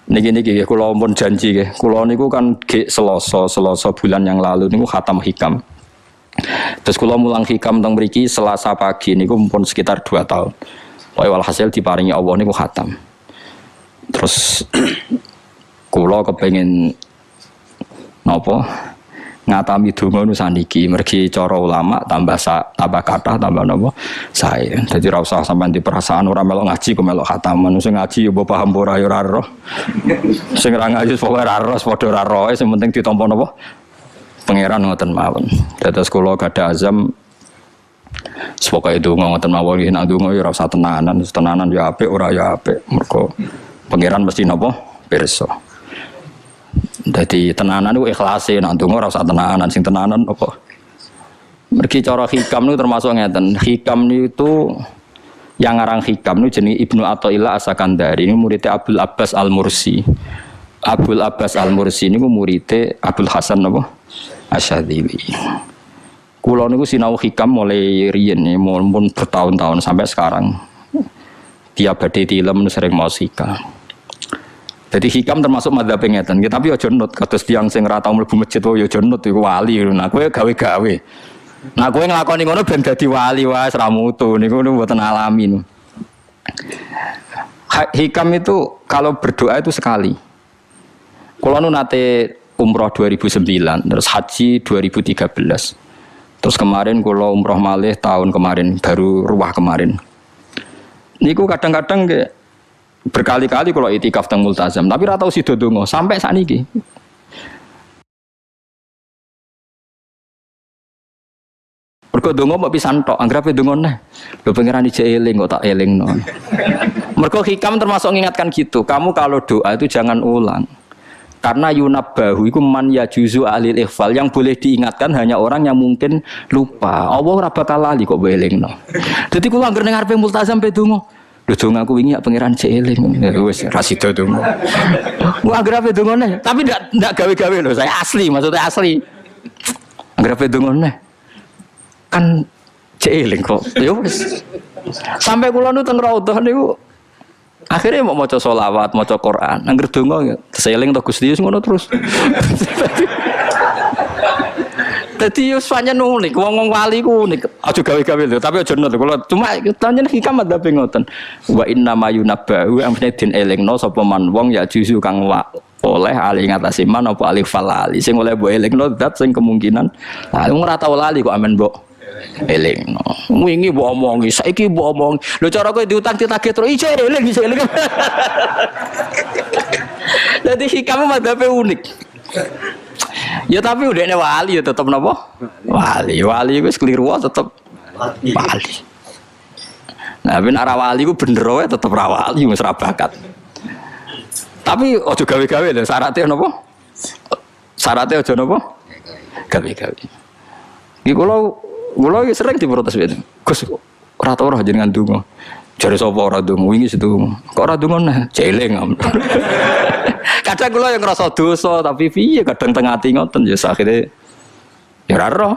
Niki kula pun janji nggih. Kula niku kan Selasa bulan yang lalu niku khatam hikam. Terus kula mulang hikam teng mriki Selasa pagi niku pun sekitar 2 tahun. Pokoke walhasil diparingi Allah niku khatam. Terus kula kepengin napa ngatami donga nu saniki mergi cara ulama tambah kathah tambah napa sae. Dadi ora usah sampean di perasaan ora melok ngaji kok melok khataman. Sing ngaji yo paham ora yo ora roh. Sing ora ngaji pokoke ora roh padha ora roe sing penting ditampa napa pangeran ngoten mawon. Dados kula gadah azam pokoke donga ngoten mawon nek donga yo ora usah tenanan yo apik ora yo apik. Mergo pangeran mesti napa pirsa. Jadi tenanan itu ikhlase, nak ndonga ora usah tenanan, sing tenanan apa? Mergi cara hikam itu termasuk ngeten. Hikam itu yang ngarang hikam itu jenenge Ibnu Athaillah As-Sakandari, ini muridnya Abdul Abbas Al-Mursi. Abdul Abbas Al-Mursi ini muridnya Abdul Hasan apa? Asyadzili. Kula niku sinau hikam mulai riyen mun bertahun-tahun sampai sekarang. Tiap badhe tilem sering mau hikam. Jadi hikam termasuk madzhab ngeten. Tapi aja nut kados tiyang sing ora tau mlebu masjid wae aja nut iku wali. Nah kowe gawe-gawe. Nah kowe nglakoni ngono ben dadi wali wae ora mutu niku mboten alami. Hikam itu kalau berdoa itu sekali. Kula nu nate umroh 2009, terus haji 2013. Terus kemarin kula umroh malih tahun kemarin, baru ruwah kemarin. Niku kadang-kadang berkali-kali kalau itikaf teng multazam, tapi ora tau sida donga sampai sakniki. Mergo donga mbok pisan tok, anggere donga neh. Lho pangeran ijek eling kok tak elingno. Mergo hikam termasuk mengingatkan gitu. Kamu kalau doa itu jangan ulang. Karena yunabbahu iku man yajuzu alil ikhfal, yang boleh diingatkan hanya orang yang mungkin lupa. Allah ora bakal lali kok mbok elingno. Dadi kula anggere ning ngarepe multazam pe donga. Lho donga aku wingi pangeran cek eling. Wis ra sida donga. Ku anggere ape dongane, tapi ndak gawe-gawe lho, saya asli, maksudnya asli. Anggere ape dongane. Kan cek eling kok. Ya wis. Sampai kula nu teng raudhah niku akhirnya mau maca selawat, maca Quran. Anggere donga seeling to Gusti ngono terus. Dadi yo pancen unik, wong-wong wali ku unik. Aja gawe-gawe lho, tapi aja nut. Kula cuma pancen hikam adabe ngoten. Wa inna ma yunabbahu amne den elingno sapa man wong ya juzu kang oleh ali ngatasi man apa alif falali. Sing oleh mbok elingno zat sing kemungkinan wong ora tau lali kok amen mbok elingno. Wingi mbok omongi, saiki mbok omongi. Lho cara kowe diutang ditagih terus iso eling. Dadi hikam adabe unik. Ya tapi udahnya wali ya tetap napa? Wali itu keliru tetap wali. Nah, ben arah wali ku bener wae tetep ra wali wis ra bakat. Tapi aja gawe-gawe lho, syaratnya napa? Syaratnya aja napa? Gawe-gawe. Iki kula iki sering diprotes wit. Gus ora tau ora jenengan donga. Jare sapa ora donga wingi sedonga. Kok ora donga nah celing. Kadang kula yang ngerasa dosa tapi piye kadang teng ati ngoten ya akhire ya ora roh.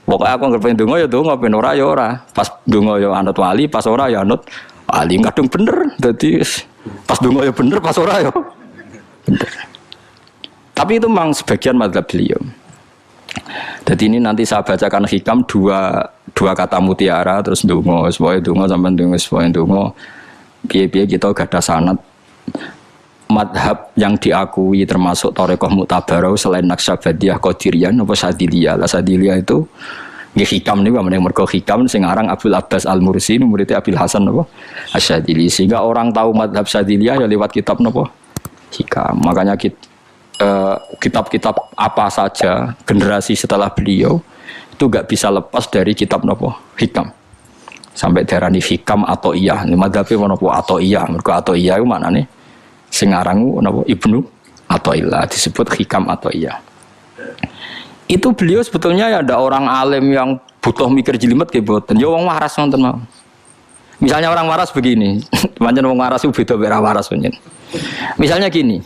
Pokoke aku anggere pengen donga ya donga, ben ora ya ora. Pas donga ya anut wali, pas ora ya anut wali. Kadang bener. Dadi pas donga ya bener, pas ora ya bener. Tapi itu memang sebagian mazhab beliau. Jadi ini nanti saya bacakan hikam dua kata mutiara terus donga, supaya donga sampean donga, supaya donga. Piye-piye kita gadah sanad madhab yang diakui termasuk Thariqah Mu'tabarah selain Naqsyabandiyah, Qadiriyah, apa Sadiliyah. Lah Sadiliyah itu nggih hikam niku meneng mergo hikam sing aran Abdul Abbas Al-Mursi murid Abil Hasan apa Asyadzili. Sehingga orang tahu madhab Sadiliyah ya lewat kitab napa hikam. Makanya kitab-kitab apa saja generasi setelah beliau itu enggak bisa lepas dari kitab napa hikam. Sampai darani hikam atau iya. Madhabe napa atau iya. Mergo atau iya iku maknane sing aran napa Ibnu Athaillah disebut hikam atau iya. Itu beliau sebetulnya ya ada orang alim yang butuh mikir jelimet ke boten. Ya wong waras wonten mau. Misalnya orang waras begini, pancen wong waras itu beda mek waras pancen. Misalnya gini.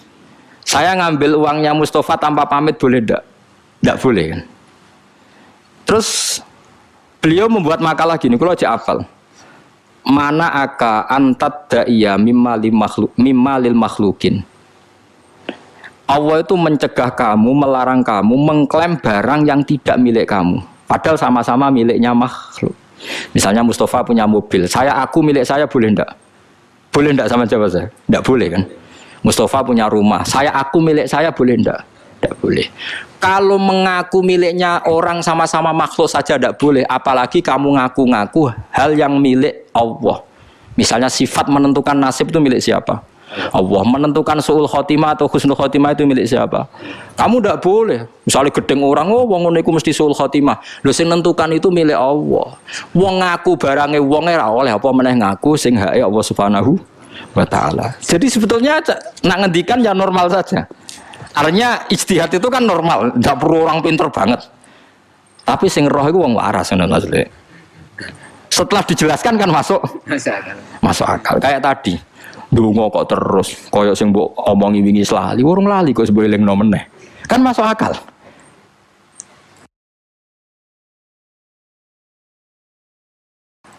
Saya ngambil uangnya Mustafa tanpa pamit boleh ndak? Ndak boleh kan. Terus beliau membuat makalah gini, kula aja hafal. Mana aka antat da'iya mimma lil makhlukin. Allah itu mencegah kamu, melarang kamu mengklaim barang yang tidak milik kamu. Padahal sama-sama miliknya makhluk. Misalnya Mustafa punya mobil, aku milik saya boleh enggak? Boleh enggak sama jawab saya? Enggak boleh kan? Mustafa punya rumah, aku milik saya boleh enggak? Enggak boleh. Kalau mengaku miliknya orang sama-sama makhluk saja enggak boleh, apalagi kamu ngaku-ngaku hal yang milik Allah. Misalnya sifat menentukan nasib itu milik siapa? Allah. Menentukan su'ul khotimah atau husnul khotimah itu milik siapa? Kamu tidak boleh. Misalnya gedeng orang, wong ngono iku mesti su'ul khotimah. Lho sing nentukan itu milik Allah. Wong ngaku barange wong ora oleh apa meneh ngaku sing hake Allah Subhanahu wa taala. Jadi sebetulnya nak ngendikan ya normal saja. Artinya ijtihad itu kan normal, tidak perlu orang pinter banget. Tapi sing roh itu wong waras ngono maksudnya. Setelah dijelaskan kan masuk akal. Kayak tadi. Dungo kok terus koyok sing mbok omongi wingi lali, urung lali kok sebule elingno meneh. Kan masuk akal.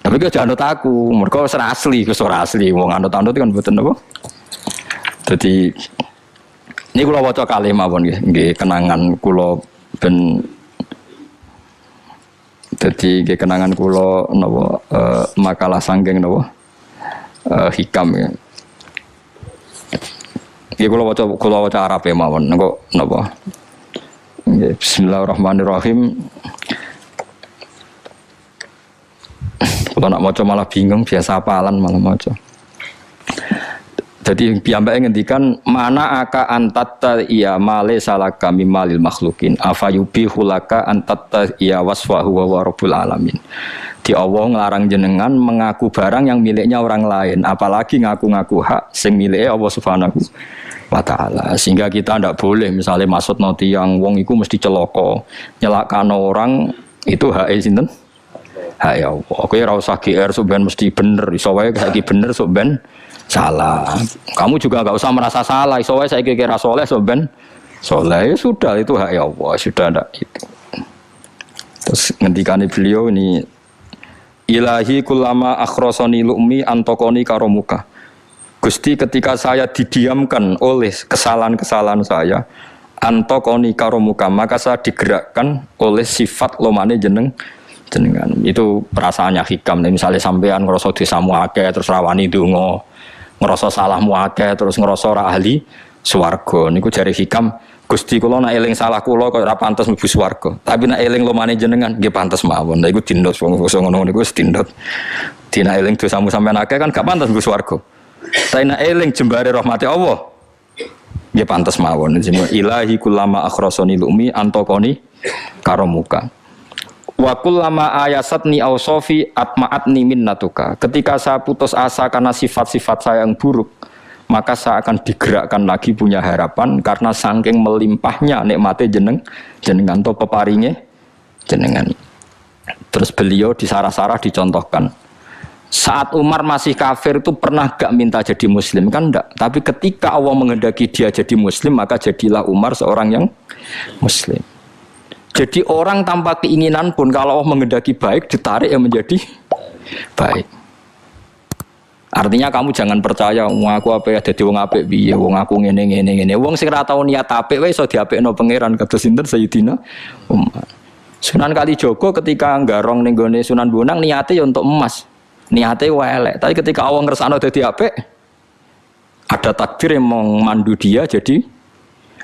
Tapi kok jangan anut aku, mergo ora asli, wong anut-anut kan mboten apa. Dadi ini kula waca kalih mawon nggih, kenangan kula ben dadi nggih kenangan kula napa makalah sanggeng napa hikam ya. Iki kula waca Arabe mawon engko napa. Nggih bismillahirrahmanirrahim. Kula nak maca malah bingung, biasa hafalan malah maca. Jadi piyambake ngendikan mana aka antatta iya male salaka mimalil makhlukin afayubi hulaka antatta iya wasfahu wa rabbul alamin. Di Allah ngelarang jenengan mengaku barang yang miliknya orang lain, apalagi ngaku-ngaku hak sing miliknya Allah Subhanahu wa taala. Sehingga kita ndak boleh misalnya maksudno tiyang wong iku mesti celaka, nyelakano orang itu hak sinten? Hak ya Allah. Kowe ora usah GR sok ben mesti bener, iso wae saiki bener sok ben salah. Kamu juga enggak usah merasa salah, iso wae saiki kira saleh sok ben saleh. Sudah itu hak ya Allah, sudah ndak itu. Terus ngendikane beliau ini Ilahi kullama akhrosoni lu'mi antokoni karomuka. Gusti ketika saya didiamkan oleh kesalahan-kesalahan saya, antokoni karomuka, maka saya digerakkan oleh sifat lomane jenengan. Itu perasaannya hikam. Misalnya sampean ngerasa dosamu akeh terus rawani donga, ngerasa salahmu akeh terus ngerasa ora ahli swarga. Niku jare hikam, Gusti kula nak eling salah kula kok ora pantes mlebu swarga. Tapi nak eling lumane jenengan nggih pantes mawon. Lha iku dindot wong ngono niku wis dindot. Dina eling dosamu sampean akeh kan gak pantes mlebu swarga. Tapi nak eling jembare rahmati Allah nggih pantes mawon. Ilahi kullama akhrasani lumi antokoni karomuka. Wa kullama ayasatni ausofi atma'atni minnatuka. Ketika saya putus asa karena sifat-sifat saya yang buruk, maka saya akan digerakkan lagi punya harapan karena saking melimpahnya nikmate jenengan to peparinge jenengan. Terus beliau di sarah-sarah dicontohkan. Saat Umar masih kafir itu pernah gak minta jadi muslim kan enggak, tapi ketika Allah menghendaki dia jadi muslim maka jadilah Umar seorang yang muslim. Jadi orang tanpa keinginan pun kalau Allah menghendaki baik ditarik yang menjadi baik. Artinya kamu jangan percaya wong aku apa ya dadi wong apik piye, wong aku ngene. Wong sing ora tau niat apik wae iso diapikno pangeran kados sinten Sayyidina Umar. Sunan Kalijaga ketika nggarong ning gone Sunan Bonang niate ya untuk emas. Niate wae elek, tapi ketika Allah ngersakno dadi apik ada takdir yang memandu dia jadi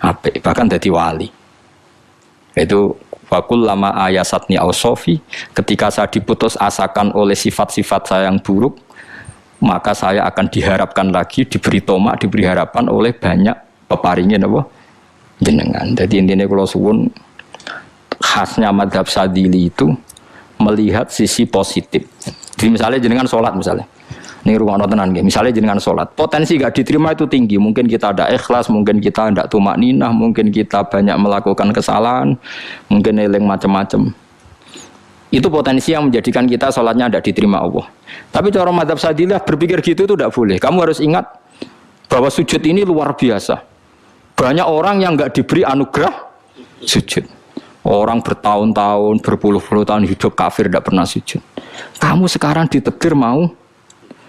apik, bahkan dadi wali. Itu fakul lama ayasatni ausofi, ketika saya diputus asakan oleh sifat-sifat saya yang buruk, maka saya akan diharapkan lagi, diberi tomak, diberi harapan oleh banyak peparingin apa jenengan. Jadi intinya kalau suwun khasnya madhab Sadili itu melihat sisi positif. Jadi misalnya jenengan sholat misalnya, ini rumah tenan gitu. Misalnya jenengan sholat, potensi gak diterima itu tinggi. Mungkin kita ada ikhlas, mungkin kita tidak tumak ninah, mungkin kita banyak melakukan kesalahan, mungkin eling macam-macam. Itu potensi yang menjadikan kita sholatnya tidak diterima Allah. Tapi cara madhab Sadilah berpikir gitu itu tidak boleh. Kamu harus ingat bahwa sujud ini luar biasa. Banyak orang yang nggak diberi anugerah sujud. Orang bertahun-tahun, berpuluh-puluh tahun hidup kafir tidak pernah sujud. Kamu sekarang ditakdir mau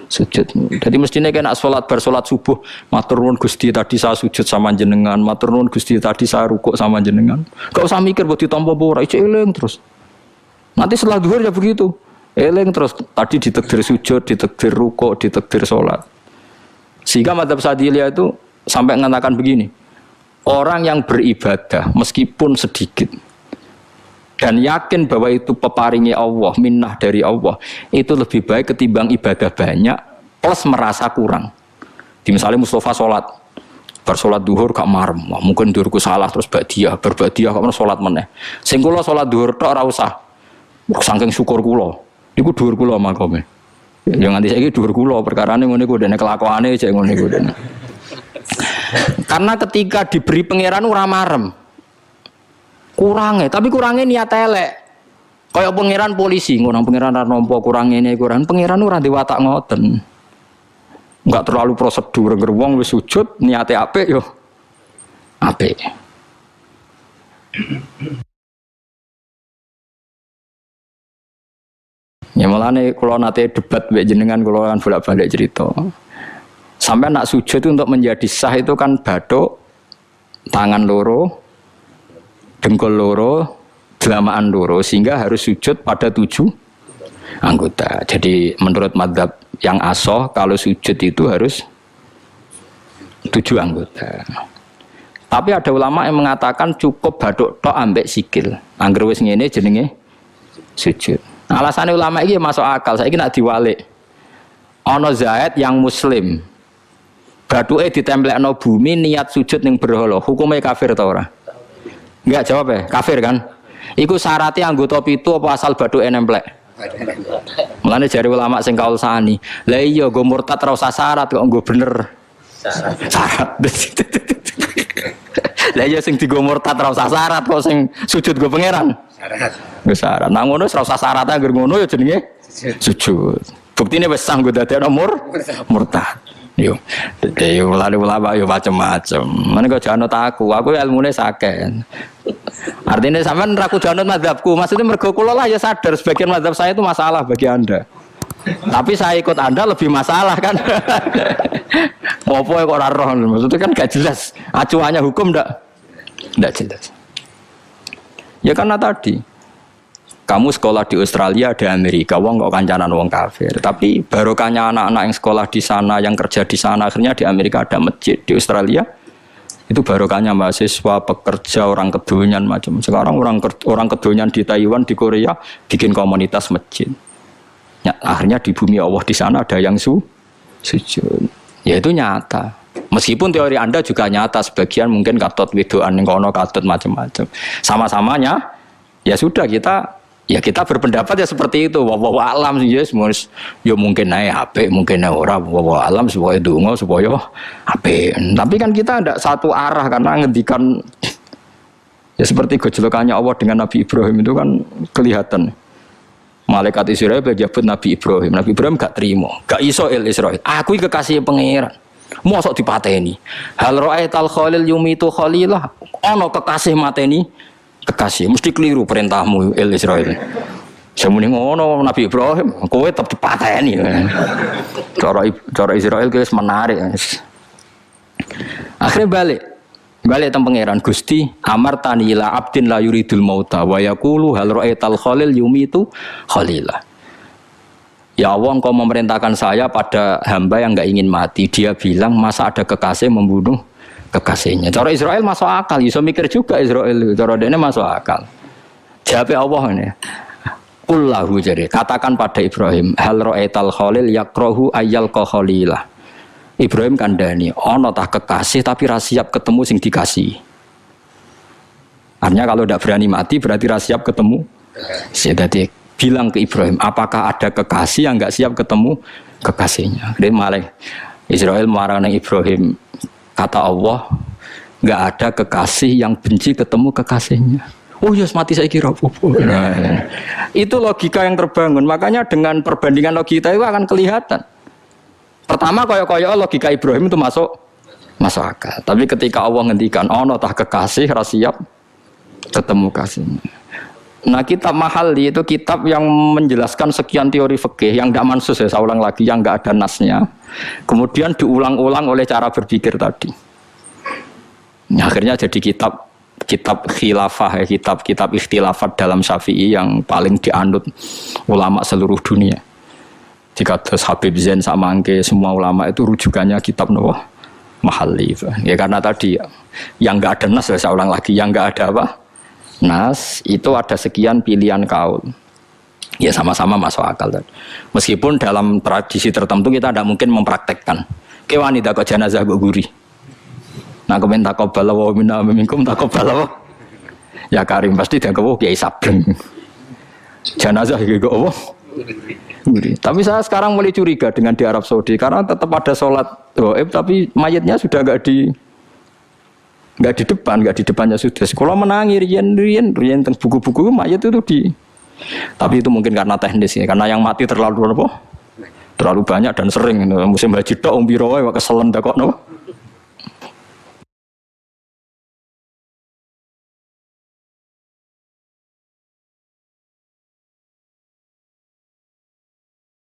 sujud. Jadi mestinya kena sholat bersolat subuh, matur nuwun Gusti tadi saya sujud sama jenengan, matur nuwun Gusti tadi saya rukuk sama jenengan. Gak usah mikir buat ditampa ora, eling terus. Nanti setelah zuhur ya begitu, eling terus. Tadi ditakdir sujud, ditakdir rukuk, ditakdir sholat. Sehingga madzhab Syadziliyah itu sampai mengatakan begini, orang yang beribadah meskipun sedikit dan yakin bahwa itu peparingi Allah, minnah dari Allah, itu lebih baik ketimbang ibadah banyak plus merasa kurang. Di misalnya Mustafa sholat, bersolat duhur gak marem, mungkin duhurku salah terus berbadiah kok sholat meneh. Sing kula sholat duhur tok ora usah, saking syukur kula, iku duhur kula makome. Yang nanti saiki duhur kula perkarane ngene iku dene kelakuane cek ngene iku dene. Karena ketika diberi pangeran ora marem. Kurangnya, tapi kurangnya niat elek. Kayak pangeran polisi, ngono pangeran ra nampa kurang ngene kurang. Pangeran ora ndek watak ngoten. Enggak terlalu prosedur wong wis sujud niate apik yo apik. Ya mulane kula nate debat mbek jenengan kula kan bolak-balik cerita. Sampai nak sujud itu untuk menjadi sah itu kan bathuk, tangan loro, dengkul loro, delamaan loro, sehingga harus sujud pada 7 anggota. Jadi menurut madzhab yang asoh kalau sujud itu harus 7 anggota. Tapi ada ulama yang mengatakan cukup bathuk tok ambek sikil. Angger wis ngene jenenge sujud. Alasannya ulama ini masuk akal. Saiki nak diwalik. Ana Zaid yang muslim. Bathuke ditemplekno bumi niat sujud ning berhala. Hukumnya kafir ta ora? Enggak jawab ya, kafir kan? Iku syaratnya anggota pitu apa asal bathuke nemplek? Mulane jari ulama sing kaul sani. Lah iya nggo murtad ora usah syarat kok nggo bener. Syarat. Lah iya sing digo murtad ora usah syarat kok sing sujud nggo pangeran. Syarat. Nggo syarat. Nah ngono ora usah syarat anggere ngono ya jenenge sujud. Buktine wis sah nggo dadekno murtad. Yo, ulama yo macam-macam. Mana kau jangan aku ilmunya sakit. Artinya sampean raku jangan madzhabku. Maksudnya mergo kula lah ya sadar sebagian madzhab saya itu masalah bagi anda. Tapi saya ikut anda lebih masalah kan. Ngopo kok ora roh? Maksudnya kan gak jelas. Acuannya hukum ndak jelas. Ya karena tadi. Kamu sekolah di Australia, di Amerika, wong kok kancanan wong kafir. Tapi barokahnya anak-anak yang sekolah di sana, yang kerja di sana, akhirnya di Amerika ada masjid. Di Australia itu barokahnya mahasiswa, pekerja, orang kedonyan macam. Sekarang orang kedonyan di Taiwan, di Korea bikin komunitas masjid. Ya, akhirnya di bumi Allah di sana ada yang sujud. Ya itu nyata. Meskipun teori Anda juga nyata, sebagian mungkin katut wedoan ning kono katut macam-macam. Sama-samanya ya sudah kita berpendapat ya seperti itu. Wallahu alam sih semua ya mungkin naik HP, mungkin naik ora. Wallahu alam supaya donga supaya HP. Tapi kan kita ada satu arah karena ngendikan ya seperti gejolokannya Allah dengan Nabi Ibrahim itu kan kelihatan. Malaikat Israel berjabut Nabi Ibrahim. Nabi Ibrahim gak terima, gak iso Israel. Aku kekasih pangeran. Mosok dipateni. Hal ra'aital khalil yumitu khalilah. Ono kekasih mateni kekasih, mesti keliru perintahmu Israel. Semune ngono Nabi Ibrahim, kowe tetep dipateni. Cara Israel guys menarik. Akhirnya balik teng pangeran Gusti, amartani ila abdin la yuridul mauta wa yaqulu hal ra'aital khalil yumitu khalilah. Ya Allah, engkau memerintahkan saya pada hamba yang enggak ingin mati. Dia bilang masa ada kekasih membunuh kekasihnya. Cara Israel masuk akal, bisa mikir juga Israel. Cara dia masuk akal. Jawab Allah ini. Qullahu jadi katakan pada Ibrahim, hal ra'aital khalil yakrahu ayyal khalilah. Ibrahim kandhani, ana tah kekasih tapi ra siap ketemu sing dikasih. Artinya kalau tidak berani mati berarti ra siap ketemu. Jadi bilang ke Ibrahim, apakah ada kekasih yang enggak siap ketemu kekasihnya? Dia malah Israel marah nang Ibrahim. Kata Allah, nggak ada kekasih yang benci ketemu kekasihnya. Oh ya, mati saya kira apa? Nah, itu logika yang terbangun. Makanya dengan perbandingan logika itu akan kelihatan. Pertama, koyo-koyo logika Ibrahim itu masuk akal. Tapi ketika Allah ngendikan, ono tah kekasih, ra siap ketemu kasihnya. Nah kitab Mahalli itu kitab yang menjelaskan sekian teori fikih yang tidak mansus ya, saya ulang lagi, yang nggak ada nasnya. Kemudian diulang-ulang oleh cara berpikir tadi. Nah, akhirnya jadi kitab khilafah ya, kitab ikhtilafat dalam Syafi'i yang paling dianut ulama seluruh dunia. Jika terus Habib Zain Samangke semua ulama itu rujukannya kitab Mahalli. Ya karena tadi yang nggak ada nas, saya ulang lagi, yang nggak ada apa? Nas itu ada sekian pilihan kaul. Ya sama-sama masuk akal tadi. Meskipun dalam tradisi tertentu kita tidak mungkin mempraktekkan. Ke wanita kok jenazah kok guri. Nah kemen taqabbala wa minna minkum taqabbala. Ya Karim pasti dia kok kiai sableng. Jenazah iki kok apa? Guri. Tapi saya sekarang mulai curiga dengan di Arab Saudi karena tetap ada sholat gaib tapi mayatnya sudah nggak di depannya sudah. Kalau menangi rian tentang buku-buku mayat itu tapi itu mungkin karena teknis ya, karena yang mati terlalu banyak dan sering. Musim haji tok umbiro wae keselen dak kok